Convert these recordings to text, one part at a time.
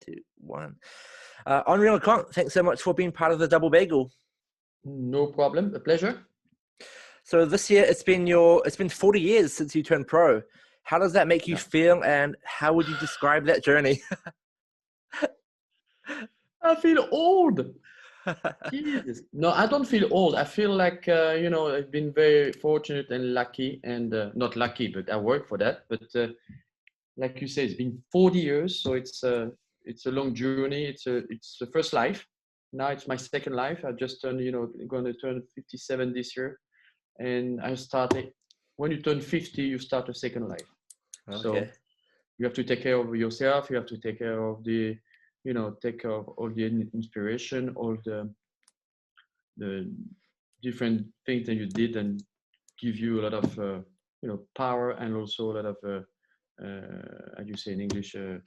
2, 1. Henri Leconte, thanks so much for being part of the Double Bagel. No problem. A pleasure. So this year it's been 40 years since you turned pro. How does that make you feel, and how would you describe that journey? I feel old. Jesus. No, I don't feel old. I feel like, I've been very fortunate and lucky, and not lucky, but I work for that. But like you say, it's been 40 years. So it's a long journey. It's the first life. Now it's my second life. I just turned, going to turn 57 this year. And I started, when you turn 50, you start a second life. Okay. So you have to take care of yourself. You have to take care of take care of all the inspiration, all the different things that you did, and give you a lot of, power, and also a lot of, how do you say in English? It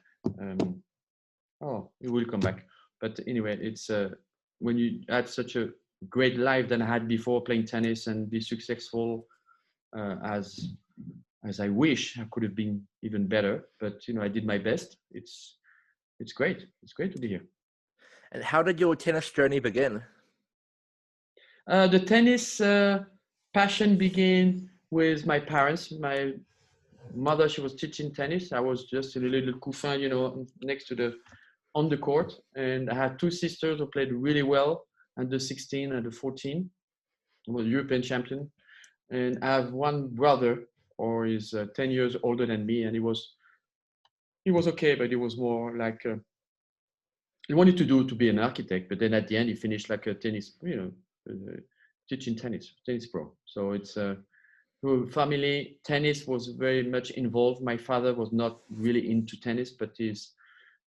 will come back. But anyway, it's when you had such a great life than I had before playing tennis and be successful as I wish I could have been even better, but I did my best. It's great. It's great to be here. And how did your tennis journey begin? The tennis passion began with my parents. My mother, she was teaching tennis. I was just a little couffin, next to on the court, and I had two sisters who played really well. Under 16 and 14, I was European champion, and I have one brother, or he's 10 years older than me, and he was okay, but he was more like he wanted to be an architect, but then at the end he finished like a tennis, teaching tennis pro. So it's family tennis was very much involved. My father was not really into tennis, but he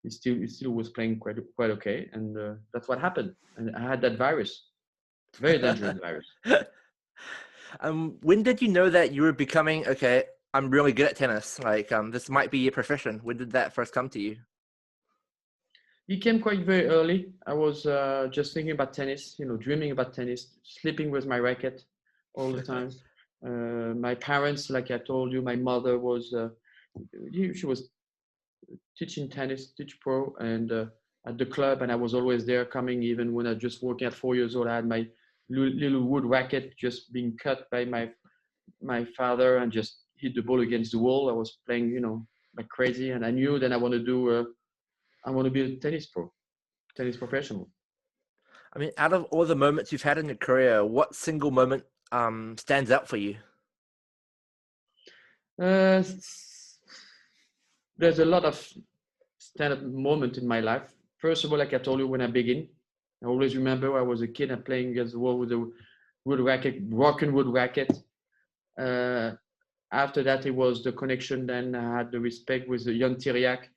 still was playing quite okay, and that's what happened. And I had that virus, very dangerous virus. When did you know that you were becoming I'm really good at tennis? Like this might be your profession. When did that first come to you? It came quite very early. I was just thinking about tennis, dreaming about tennis, sleeping with my racket all the time. My parents, like I told you, my mother was she was teaching tennis, teach pro, and at the club, and I was always there, coming even when I just working at 4 years old. I had my little wood racket just being cut by my father, and just hit the ball against the wall. I was playing, like crazy, and I knew that I want to be a tennis professional. I mean, out of all the moments you've had in your career, what single moment stands out for you? There's a lot of stand-up moment in my life. First of all, like I told you, when I began, I always remember I was a kid and playing against the wall with a wood racket, broken wood racket. After that, it was the connection. Then I had the respect with the Jan Tiriac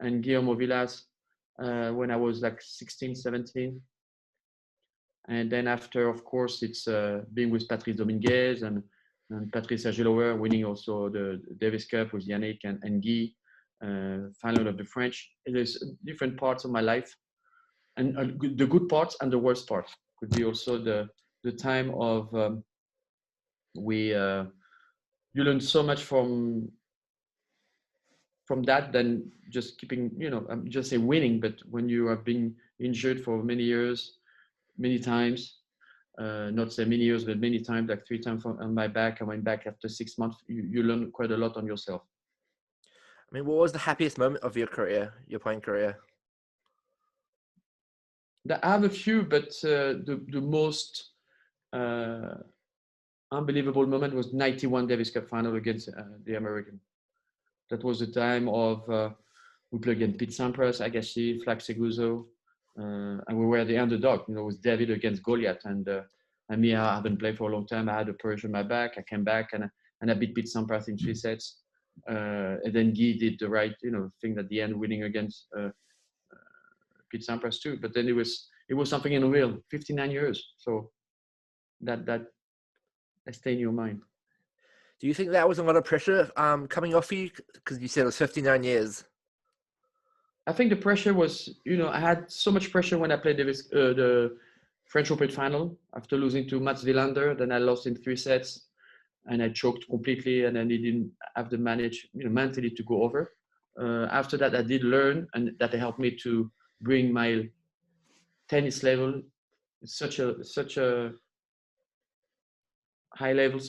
and Guillermo Villas when I was like 16, 17. And then after, of course, it's being with Patrice Dominguez and Patrice Agelower, winning also the Davis Cup with Yannick and Guy. Final of the French. There's different parts of my life, and the good parts and the worst parts. Could be also the time of you learn so much from that than just keeping, I'm just saying winning, but when you have been injured for many years, many times, not say many years, but many times, like 3 times on my back. I went back after 6 months. You learn quite a lot on yourself. I mean, what was the happiest moment of your career, your playing career? I have a few, but the most unbelievable moment was 91 Davis Cup final against the American. That was the time of we played against Pete Sampras, Agassi, Flack Seguso, and we were the underdog. With David against Goliath, and me, I haven't played for a long time. I had a pressure on my back. I came back and I beat Pete Sampras in 3 sets. And then Guy did the right, thing at the end, winning against Pete Sampras too. But then it was something unreal. 59 years, so that stay in your mind. Do you think that was a lot of pressure coming off you? Because you said it was 59 years. I think the pressure was, I had so much pressure when I played the French Open final after losing to Mats Wilander. Then I lost in 3 sets. And I choked completely, and then he didn't have the mentally to go over. After that, I did learn, and that helped me to bring my tennis level such a high level,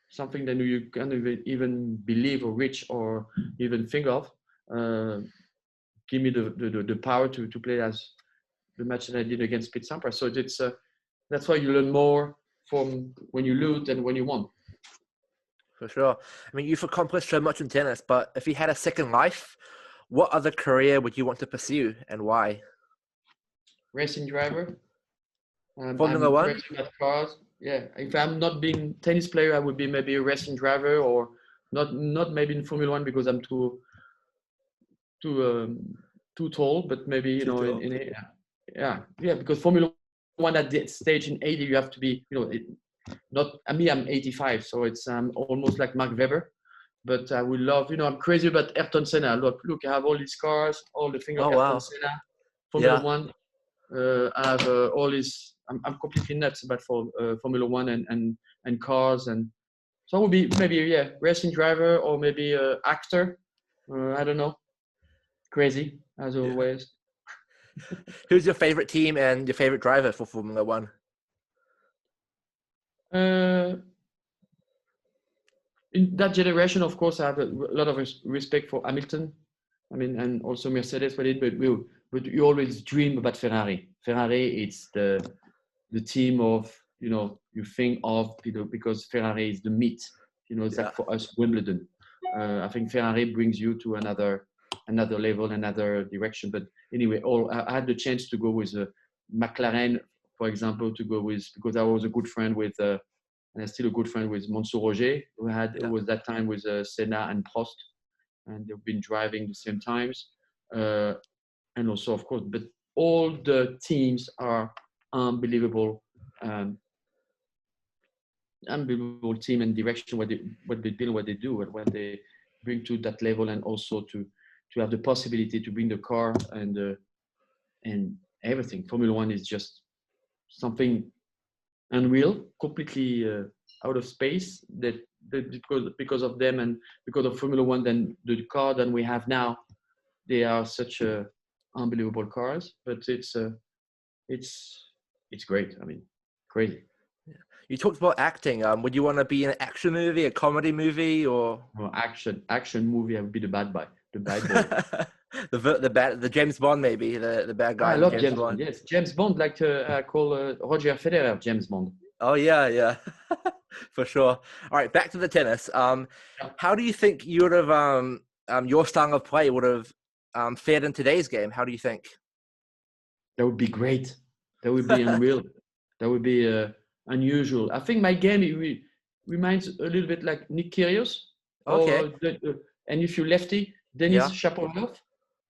something that you can't even believe or reach or even think of. Give me the power to play as the match that I did against Pete Sampras. So it's that's why you learn more from when you lose than when you won. For sure. I mean, you've accomplished so much in tennis, but if you had a second life, what other career would you want to pursue and why? Racing driver. Formula I'm One? racing at cars. Yeah, if I'm not being tennis player, I would be maybe a racing driver, or not maybe in Formula One because I'm too tall. But maybe yeah, because Formula One at that stage in 80, you have to be not. I mean, I'm 85, so it's almost like Mark Webber. But I would love, I'm crazy about Ayrton Senna. Look, I have all these cars, all the thing of Oh, Ayrton wow. Senna, Formula One. I have all these. I'm completely nuts about Formula One and cars, and so I would be maybe racing driver or maybe actor. I don't know. Crazy as always. Who's your favorite team and your favorite driver for Formula One? In that generation, of course, I have a lot of respect for Hamilton. I mean, and also Mercedes, but you always dream about Ferrari. Ferrari, it's the team of you think of because Ferrari is the meat. It's like for us Wimbledon. I think Ferrari brings you to another level, another direction. But anyway, I had the chance to go with McLaren, for example, because I was a good friend with. And I'm still a good friend with Mansour Roger, who was that time with Senna and Prost, and they've been driving the same times. And also, of course, but all the teams are unbelievable team and direction, what they build, what they do, and what they bring to that level, and also to have the possibility to bring the car and everything. Formula One is just something unreal, completely out of space. That because of them and because of Formula One, then the car that we have now, they are such unbelievable cars. But it's great. I mean, crazy. Yeah. You talked about acting. Would you want to be in an action movie, a comedy movie, or action movie? I would be the bad boy. the James Bond, maybe the bad guy. I love James Bond. Yes, James Bond. Like I call Roger Federer James Bond. Oh yeah, for sure. All right, back to the tennis. How do you think you would have your style of play would have fared in today's game? How do you think? That would be great. That would be unreal. That would be unusual. I think my game reminds a little bit like Nick Kyrgios. Okay. And if you lefty, Denis Shapovalov.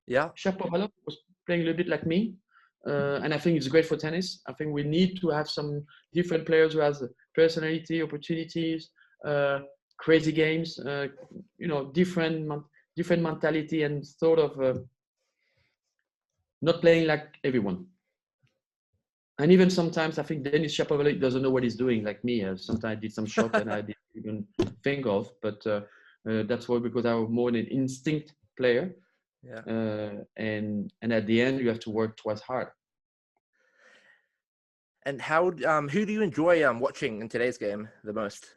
Yeah. Shapovalov was playing a little bit like me. And I think it's great for tennis. I think we need to have some different players who has personality, opportunities, crazy games, different mentality, and sort of not playing like everyone. And even sometimes I think Denis Shapovalov doesn't know what he's doing, like me. Sometimes I did some shot and I didn't even think of, but that's why, because I was more an instinct player. Yeah. And at the end, you have to work twice hard. And how? Who do you enjoy watching in today's game the most?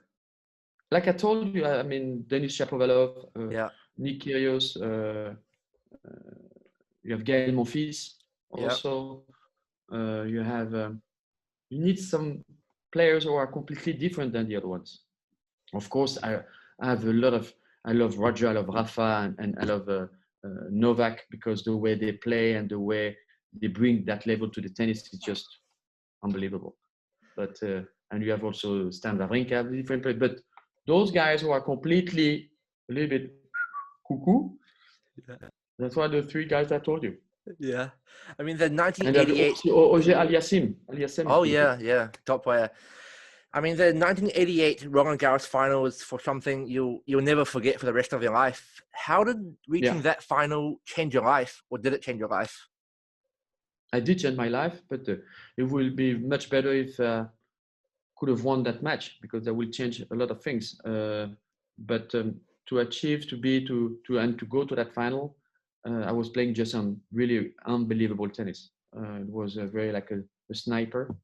Like I told you, I mean, Denis Shapovalov, Nick Kyrgios, you have Gaël Monfils also. You have you need some players who are completely different than the other ones. Of course, I have I love Roger, I love Rafa, and I love Novak, because the way they play and the way they bring that level to the tennis is just unbelievable. But and you have also Stan Wawrinka, different players. But those guys who are completely a little bit cuckoo, that's why the three guys I told you. Yeah, I mean the 1988. And also Aliassim. Oh yeah, top player. I mean the 1988 Roland Garros final is for something you'll never forget for the rest of your life. How did reaching that final change your life, or did it change your life? I did change my life, but it will be much better if could have won that match, because that will change a lot of things. But to achieve, to go to that final, I was playing just some really unbelievable tennis. It was very like a sniper.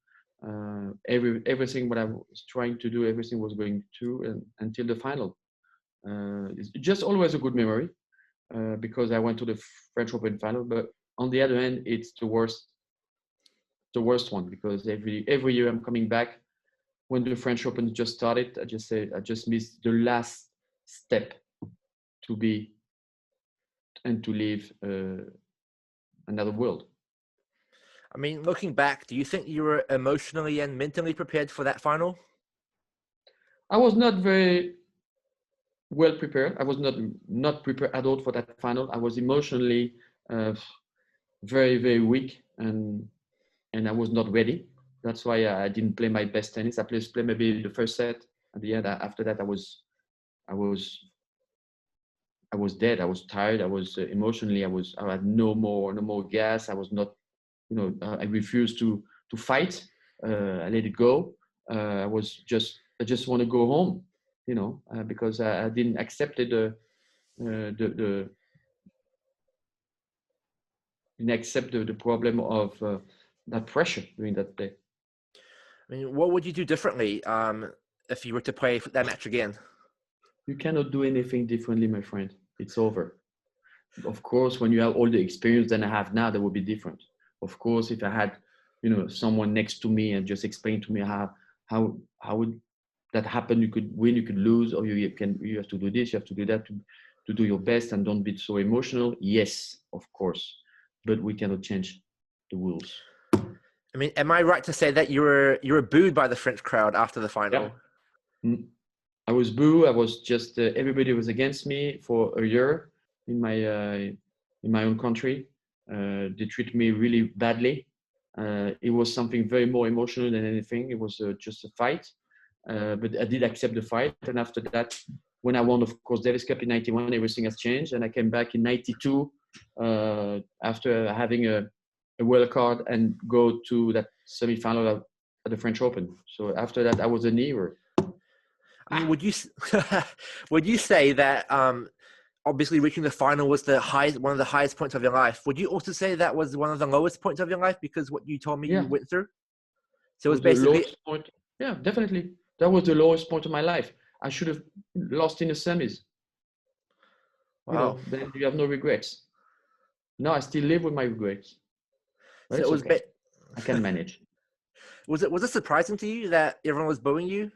Everything what I was trying to do, everything was going through until the final. It's just always a good memory because I went to the French Open final. But on the other hand, it's the worst one because every year I'm coming back. When the French Open just started, I just missed the last step to be and to live another world. I mean, looking back, do you think you were emotionally and mentally prepared for that final? I was not very well prepared. I was not prepared at all for that final. I was emotionally very, very weak, and I was not ready. That's why I didn't play my best tennis. I played maybe the first set. At the end, after that, I was dead. I was tired. I was emotionally. I had no more gas. I was not. I refused to fight. I let it go. I just want to go home. Because I didn't accept the problem of that pressure during that day. I mean, what would you do differently if you were to play that match again? You cannot do anything differently, my friend. It's over. Of course, when you have all the experience that I have now, that would be different. Of course, if I had, someone next to me and just explain to me how would that happen, you could win, you could lose, or you have to do this, you have to do that to do your best and don't be so emotional. Yes, of course, but we cannot change the rules. I mean, am I right to say that you were booed by the French crowd after the final? Yeah. I was booed. I was just everybody was against me for a year in my own country. They treat me really badly. It was something very more emotional than anything. It was just a fight, but I did accept the fight. And after that, when I won, of course, Davis Cup in '91, everything has changed. And I came back in '92 after having a wild card and go to that semi-final at the French Open. So after that, I was a hero. I mean, would you say that obviously reaching the final was one of the highest points of your life? Would you also say that was one of the lowest points of your life because what you told me you went through? So it was basically the lowest point. Yeah, definitely. That was the lowest point of my life. I should have lost in the semis. Wow. Then you have no regrets. No, I still live with my regrets. But so it was okay. I can manage. Was it surprising to you that everyone was booing you?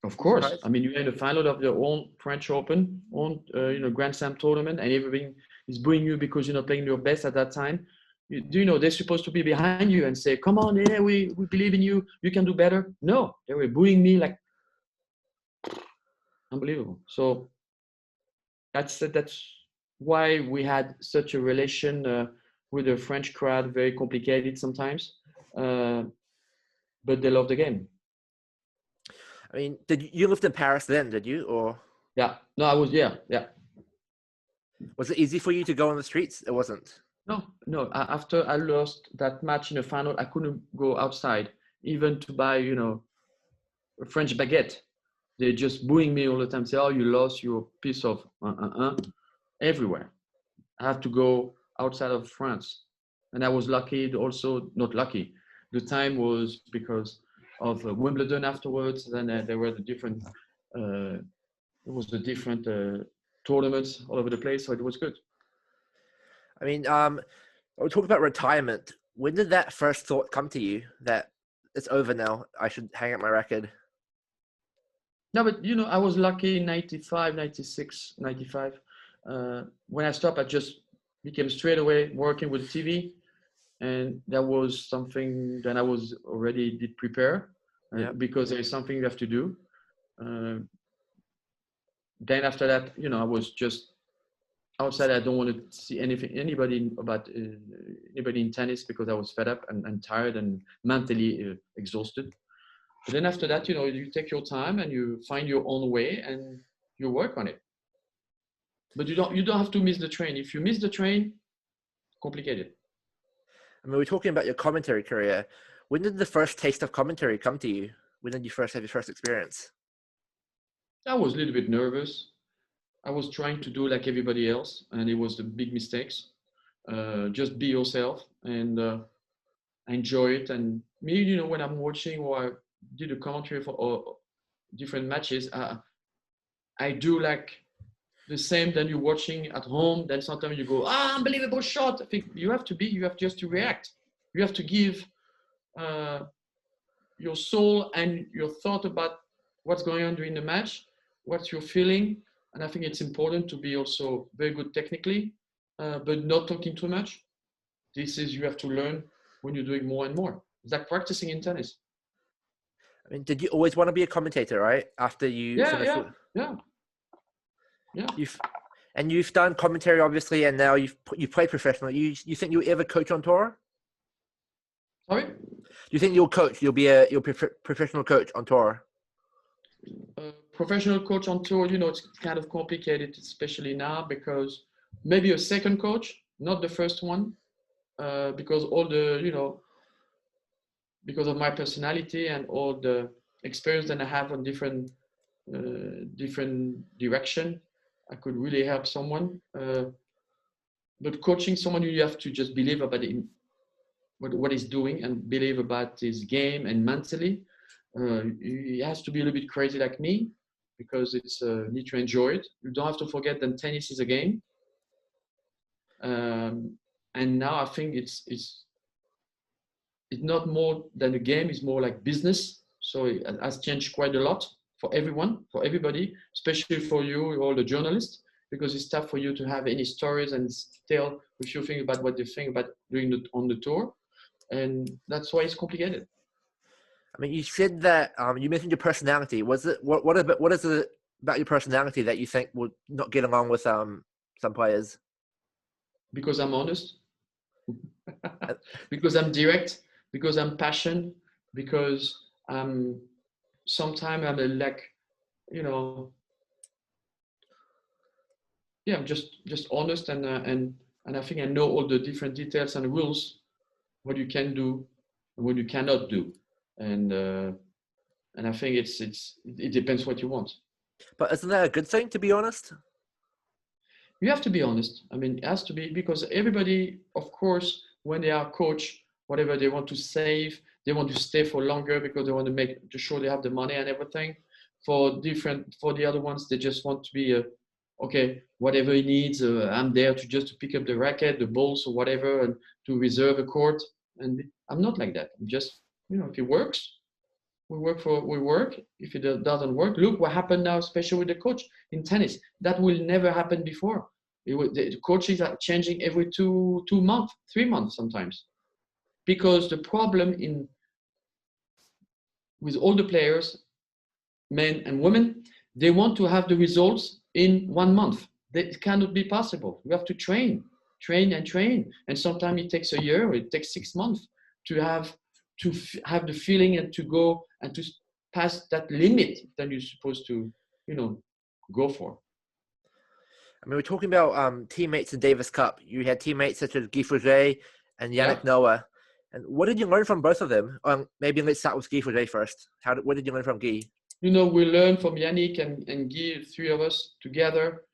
Of course. I mean, you're in the final of your own French Open, Grand Slam tournament, and everything is booing you because you're not playing your best at that time. They're supposed to be behind you and say, "Come on, yeah, we believe in you. You can do better." No, they were booing me like unbelievable. So that's why we had such a relation with the French crowd. Very complicated sometimes, but they love the game. I mean, did you lived in Paris then? Did you or? Yeah. No, I was. Yeah. Was it easy for you to go on the streets? It wasn't. No. After I lost that match in the final, I couldn't go outside, even to buy, a French baguette. They're just booing me all the time. Say, "Oh, you lost your piece of everywhere." I have to go outside of France, and I was lucky. Also, not lucky. The time was because of Wimbledon afterwards. Then there were the different. It was the different tournaments all over the place, so it was good. I mean, we talk about retirement. When did that first thought come to you that it's over now? I should hang up my record. No, but I was lucky in 95, 96, 95. When I stopped, I just became straight away working with TV. And that was something that I was already did prepare because there is something you have to do. Then after that, I was just outside. I don't want to see anybody in tennis because I was fed up and tired and mentally exhausted. But then after that, you take your time and you find your own way and you work on it. But you don't have to miss the train. If you miss the train, complicated. I mean, we're talking about your commentary career. When did the first taste of commentary come to you? When did you first have your first experience? I was a little bit nervous. I was trying to do like everybody else, and it was the big mistakes. Just be yourself and enjoy it. And me, when I'm watching or I did a commentary for different matches, I do like the same than you're watching at home. Then sometimes you go, unbelievable shot. I think you have just to react. You have to give your soul and your thought about what's going on during the match, what you're feeling. And I think it's important to be also very good technically, but not talking too much. You have to learn when you're doing more and more. It's like practicing in tennis. I mean, did you always want to be a commentator, right? After you finished Yeah. You've done commentary, obviously, and now you play professional. You think you'll ever coach on tour? Sorry? Do you think you'll coach? You'll be a professional coach on tour? Professional coach on tour, it's kind of complicated, especially now, because maybe a second coach, not the first one, because all the, because of my personality and all the experience that I have on different direction, I could really help someone. But coaching someone, you have to just believe about what he's doing and believe about his game and mentally. He has to be a little bit crazy like me because it's need to enjoy it. You don't have to forget that tennis is a game. And now I think it's not more than a game, it's more like business. So it has changed quite a lot for everyone, for everybody, especially for you, all the journalists, because it's tough for you to have any stories and tell a few things about what they think about doing on the tour. And that's why it's complicated. I mean, you said that you mentioned your personality. What is it about your personality that you think would not get along with some players? Because I'm honest, because I'm direct, because I'm passionate, because sometimes I'm I'm just honest and I think I know all the different details and rules, what you can do and what you cannot do, and I think it depends what you want. But isn't that a good thing, to be honest? You have to be honest. I mean, it has to be, because everybody, of course, when they are coach, whatever, they want to save, they want to stay for longer because they want to make sure they have the money and everything. For the other ones, they just want to be okay, whatever he needs, I'm there to pick up the racket, the balls or whatever, and to reserve a court. And I'm not like that. I'm just, if it works, we work. If it doesn't work, look what happened now, especially with the coach in tennis. That will never happen before. The coaches are changing every 2 months, 3 months sometimes, because the problem with all the players, men and women, they want to have the results in 1 month. That cannot be possible. You have to train, and sometimes it takes a year, or it takes 6 months to have the feeling and to go and to pass that limit that you're supposed to, go for. I mean, we're talking about teammates in Davis Cup. You had teammates such as Guy Forget and Yannick Noah. And what did you learn from both of them? Maybe let's start with Guy Forget first. What did you learn from Guy? We learned from Yannick and Guy, 3 of us together.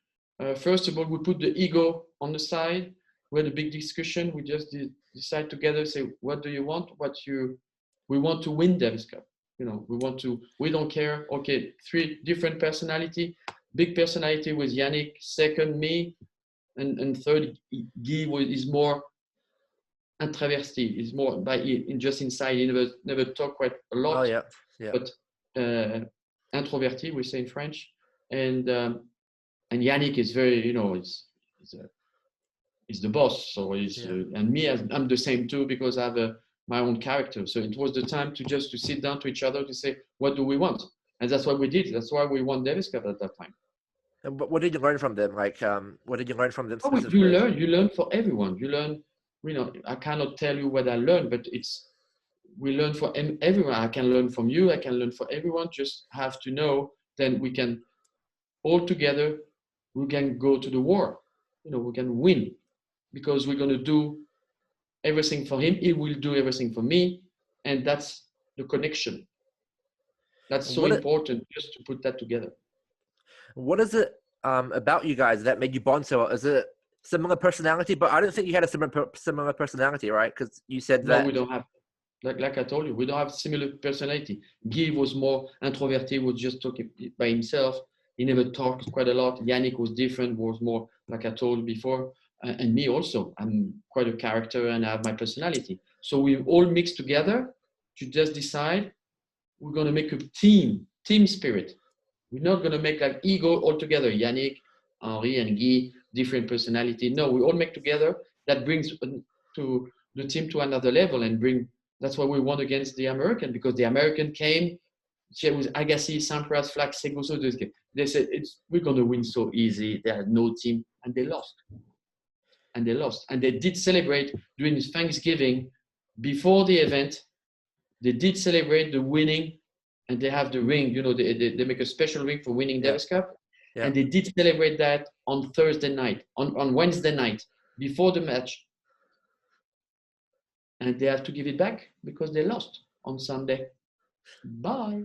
First of all, we put the ego on the side. We had a big discussion. We just decide together, say, what do you want? We want to win Davis Cup. We don't care. Okay, 3 different personality. Big personality with Yannick, second me, and third Guy is more introverti. He's more just inside. He never talk quite a lot. Oh yeah. But introverti, we say in French, and Yannick is very, he's the boss. So and me, I'm the same too, because I have my own character. So it was the time to sit down to each other to say, what do we want? And that's what we did. That's why we won Davis Cup at that time. And what did you learn from them? What did you learn from them? You learn for everyone. You learn, I cannot tell you what I learned, but we learn for everyone. I can learn from you. I can learn for everyone. Just have to know, then we can all together, we can go to the war. We can win, because we're going to do everything for him. He will do everything for me. And that's the connection. That's so important, just to put that together. What is it about you guys that made you bond so well? Is it similar personality? But I don't think you had a similar personality, right? Because you said No, that. we don't have. Like I told you, we don't have similar personality. Guy was more introverted, was just talking by himself. He never talked quite a lot. Yannick was different, was more, like I told before. And me also. I'm quite a character and I have my personality. So we all mix together to just decide we're going to make a team spirit. We're not going to make like ego all together. Yannick, Henri, and Guy, different personality. No, we all make together. That brings to the team to another level and bring. That's why we won against the American, because the American came with Agassi, Sampras, Flack, Seguso. They said we're going to win so easy. They had no team, and they lost. And they did celebrate during Thanksgiving before the event. They did celebrate the winning, and they have the ring. You know, they make a special ring for winning Davis Cup, and they did celebrate that on Thursday night, on Wednesday night before the match. And they have to give it back because they lost on Sunday. Bye.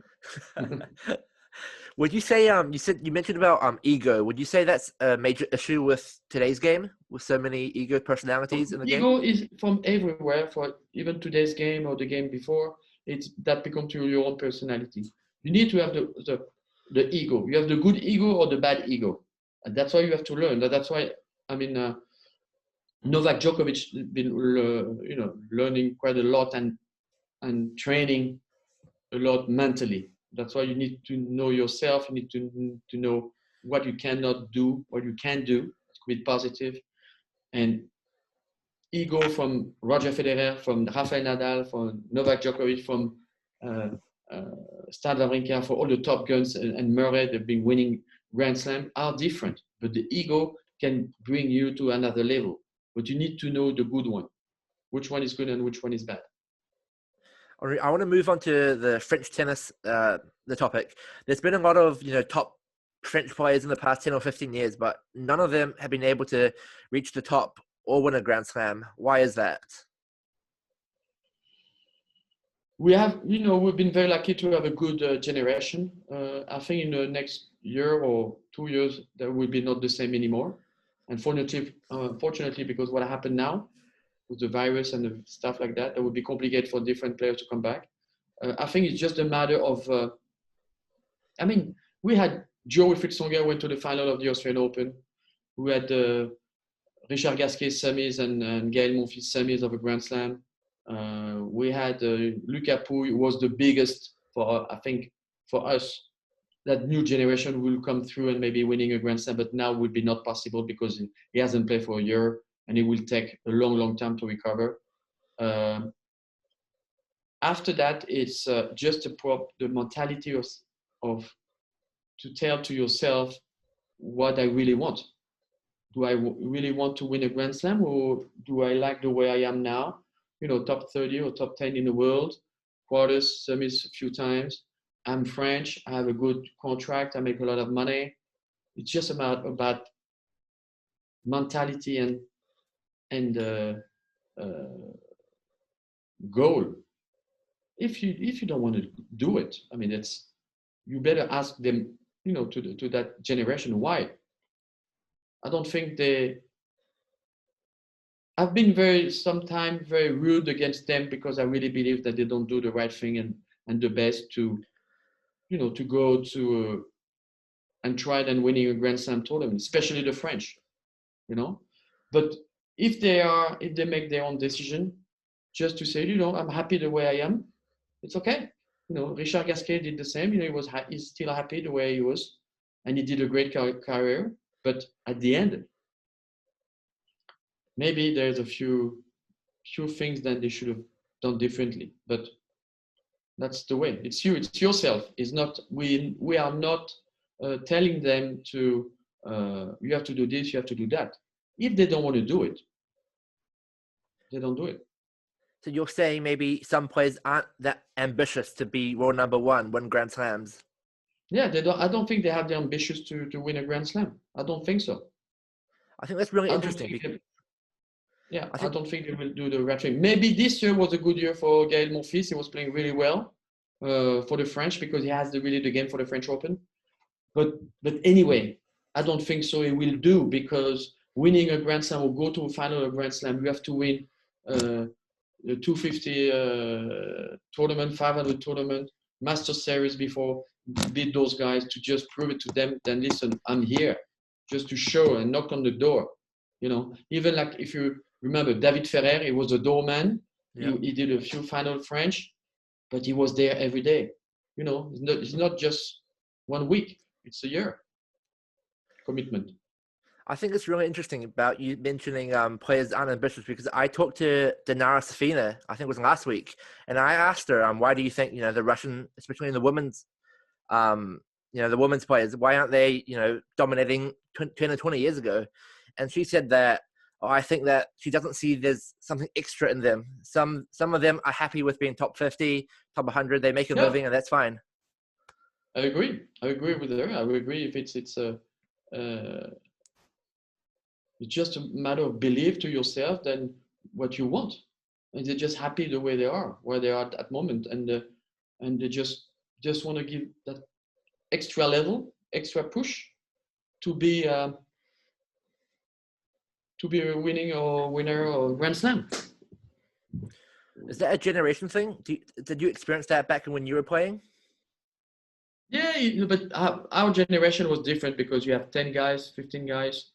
Would you say you mentioned about ego? Would you say that's a major issue with today's game, with so many ego personalities in the game? Ego is from everywhere. For even today's game or the game before, it's that becomes your own personality. You need to have the ego. You have the good ego or the bad ego, and that's why you have to learn. That's why Novak Djokovic has been learning quite a lot and training a lot mentally. That's why you need to know yourself. You need to know what you cannot do, what you can do. Be positive. And ego from Roger Federer, from Rafael Nadal, from Novak Djokovic, from Stan Wawrinka, for all the top guns and Murray, they've been winning Grand Slam, are different. But the ego can bring you to another level. But you need to know the good one, which one is good and which one is bad. I want to move on to the French tennis, the topic. There's been a lot of top French players in the past 10 or 15 years, but none of them have been able to reach the top or win a Grand Slam. Why is that? We've been very lucky to have a good generation. I think in the next year or 2 years, that will be not the same anymore. Unfortunately, because what happened now with the virus and the stuff like that, would be complicated for different players to come back. I think it's just a matter of, we had Jo-Wilfried Tsonga went to the final of the Australian Open. We had Richard Gasquet semis and Gaël Monfils semis of a Grand Slam. We had Lucas Pouille, who was the biggest for us. That new generation will come through and maybe winning a Grand Slam, but now would be not possible because he hasn't played for a year and it will take a long, long time to recover. After that, it's just the mentality of to tell to yourself what I really want. Do I really want to win a Grand Slam, or do I like the way I am now? Top 30 or top 10 in the world, quarters, semis a few times. I'm French. I have a good contract. I make a lot of money. It's just about mentality and goal. If you don't want to do it, you better ask them. To that generation why. I don't think I've been sometimes very rude against them because I really believe that they don't do the right thing and the best to go to and try then winning a Grand Slam tournament, especially the French, But if they make their own decision, just to say, I'm happy the way I am, it's okay. Richard Gasquet did the same. He's still happy the way he was, and he did a great career. But at the end, maybe there's a few things that they should have done differently. But that's the way. It's you. It's yourself. It's not. We are not telling them to. You have to do this. You have to do that. If they don't want to do it, they don't do it. So you're saying maybe some players aren't that ambitious to be world number one, win Grand Slams? Yeah, they don't. I don't think they have the ambitions to win a Grand Slam. I don't think so. I think that's really interesting. I don't think they will do the right thing. Maybe this year was a good year for Gaël Monfils. He was playing really well for the French because he has the game for the French Open. But anyway, I don't think so he will do, because winning a Grand Slam or go to a final of a Grand Slam, you have to win the 250 tournament, 500 tournament, Master Series before beat those guys, to just prove it to them. Then listen, I'm here just to show and knock on the door. You know, even like if you remember David Ferrer, he was a doorman. Yeah. He did a few final French, but he was there every day. You know, it's not just 1 week, it's a year commitment. I think it's really interesting about you mentioning players unambitious, because I talked to Dinara Safina, I think it was last week, and I asked her, why do you think, the Russian, especially in the women's, the women's players, why aren't they, dominating 10 or 20 years ago? And she said that, I think that she doesn't see there's something extra in them. Some of them are happy with being top 50, top 100. They make a living, and that's fine. I agree with her. I would agree if it's just a matter of belief to yourself than what you want, and they're just happy the way they are, where they are at that moment, and they just want to give that extra level, extra push to be a winner or Grand Slam. Is that a generation thing? Did you experience that back when you were playing? Yeah, but our generation was different, because you have 10 guys, 15 guys,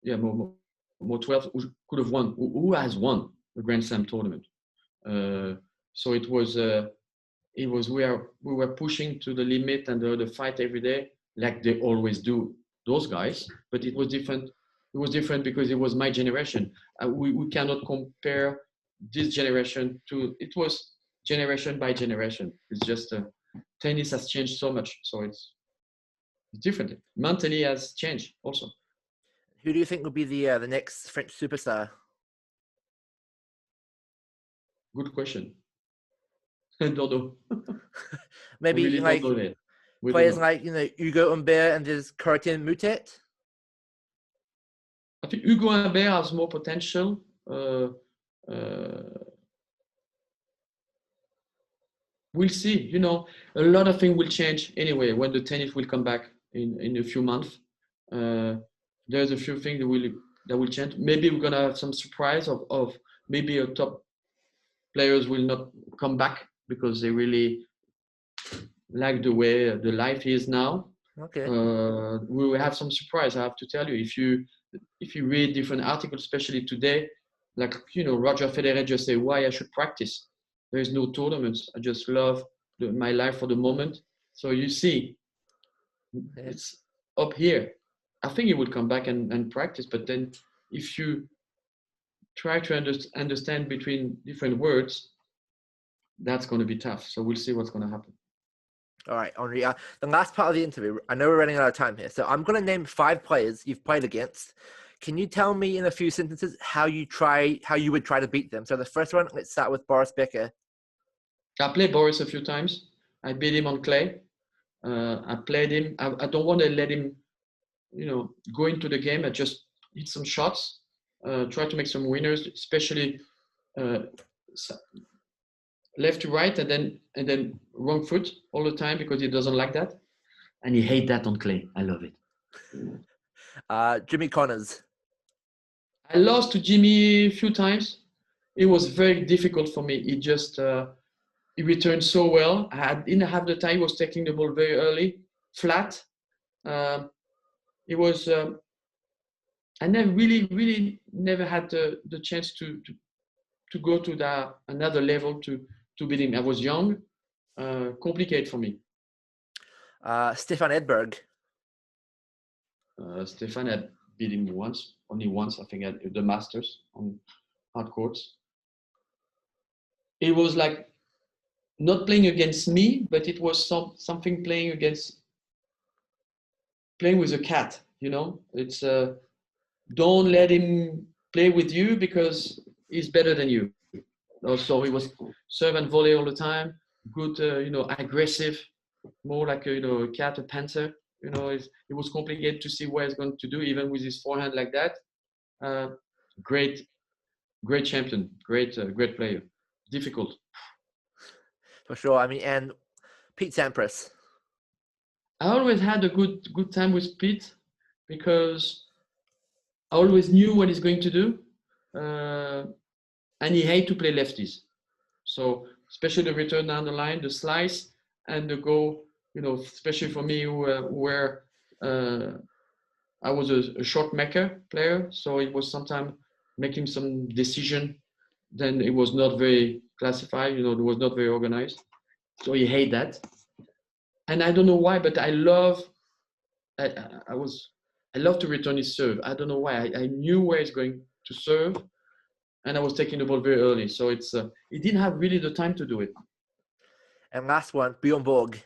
more 12 who could have won, who has won the Grand Slam tournament. So it was we were pushing to the limit and the fight every day, like they always do, those guys. But it was different. It was different because it was my generation. We cannot compare this generation to. It was generation by generation. It's just tennis has changed so much, so it's different. Mentally has changed also. Who do you think will be the next French superstar? Good question. I don't know. Maybe really like players like Hugo Humbert and there's Corentin Moutet. I think Hugo Humbert has more potential. We'll see. A lot of things will change anyway when the tennis will come back in a few months. There's a few things that will change. Maybe we're gonna have some surprise of maybe a top players will not come back because they really like the way the life is now. Okay. We will have some surprise. I have to tell you, if you read different articles, especially today, like Roger Federer just say why I should practice. There is no tournaments. I just love my life for the moment. So you see, it's up here. I think he would come back and practice, but then if you try to understand between different words, that's going to be tough. So we'll see what's going to happen. All right, Henri. The last part of the interview, I know we're running out of time here, so I'm going to name 5 players you've played against. Can you tell me in a few sentences how you would try to beat them? So the first one, let's start with Boris Becker. I played Boris a few times. I beat him on clay. I played him. I don't want to let him, go into the game. I just hit some shots, try to make some winners, especially left to right, and then wrong foot all the time because he doesn't like that, and he hates that on clay. I love it. Jimmy Connors. I lost to Jimmy a few times. It was very difficult for me. He just he returned so well. I didn't have the time. He was taking the ball very early, flat. It was. I never really never had the chance to go to another level to beat him. I was young. Complicated for me. Stefan Edberg. Stefan had beat him only once, I think, at the Masters on hard courts. It was like not playing against me, but it was something playing with a cat. It's don't let him play with you because he's better than you. So he was serve and volley all the time. Good, aggressive, more like a cat, a panther. It was complicated to see what he's going to do, even with his forehand like that. Great champion, great player. Difficult. For sure. I mean, and Pete Sampras. I always had a good time with Pete. because I always knew what he's going to do, and he hated to play lefties. So especially the return down the line, the slice, and the go. Especially for me, where I was a short maker player, so it was sometimes making some decision. Then it was not very classified. It was not very organized. So he hated that, and I don't know why, but I love to return his serve. I don't know why. I knew where he's going to serve, and I was taking the ball very early. So he didn't have really the time to do it. And last one, Bjorn Borg.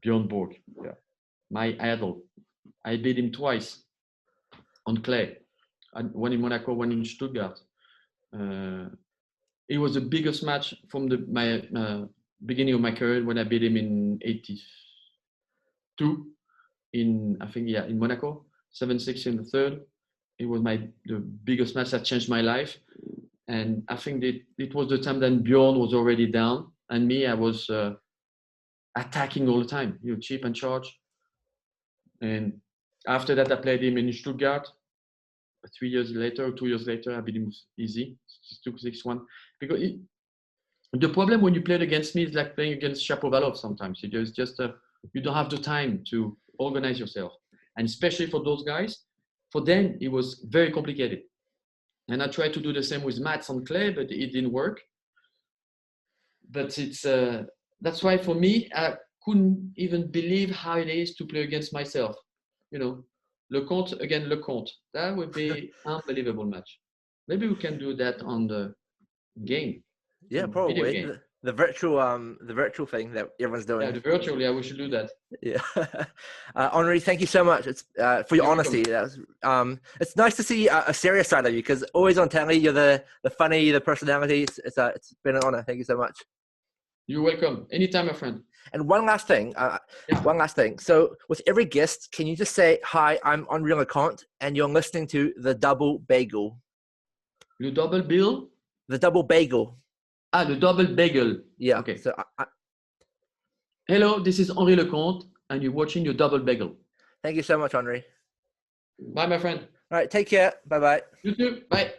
Bjorn Borg, yeah, my idol. I beat him twice on clay, one in Monaco, one in Stuttgart. It was the biggest match from my beginning of my career when I beat him in '82 in Monaco, 7-6 in the third. It was the biggest match that changed my life, and I think it was the time that Bjorn was already down, and me, I was attacking all the time, chip and charge. And after that, I played him in Stuttgart. 2 years later, I beat him easy, 6-1. Because the problem when you played against me is like playing against Shapovalov sometimes. It's just you don't have the time to organize yourself. And especially for those guys, for them, it was very complicated. And I tried to do the same with Mats on clay, but it didn't work. But that's why for me, I couldn't even believe how it is to play against myself. Leconte against Leconte. That would be unbelievable match. Maybe we can do that on the game. Yeah, probably game. The virtual thing that everyone's doing. Yeah, the virtual. Yeah, we should do that. Yeah, Henri, thank you so much. It's for your honesty. That was, it's nice to see a serious side of you, because always on telly you're the funny, the personality. It's been an honor. Thank you so much. You're welcome. Anytime, my friend. And one last thing. So with every guest, can you just say, hi, I'm Henri Leconte, and you're listening to the Double Bagel. The Double Bill? The Double Bagel. The Double Bagel. Yeah. Okay. So hello, this is Henri Leconte, and you're watching your Double Bagel. Thank you so much, Henri. Bye, my friend. All right, take care. Bye-bye. You too. Bye.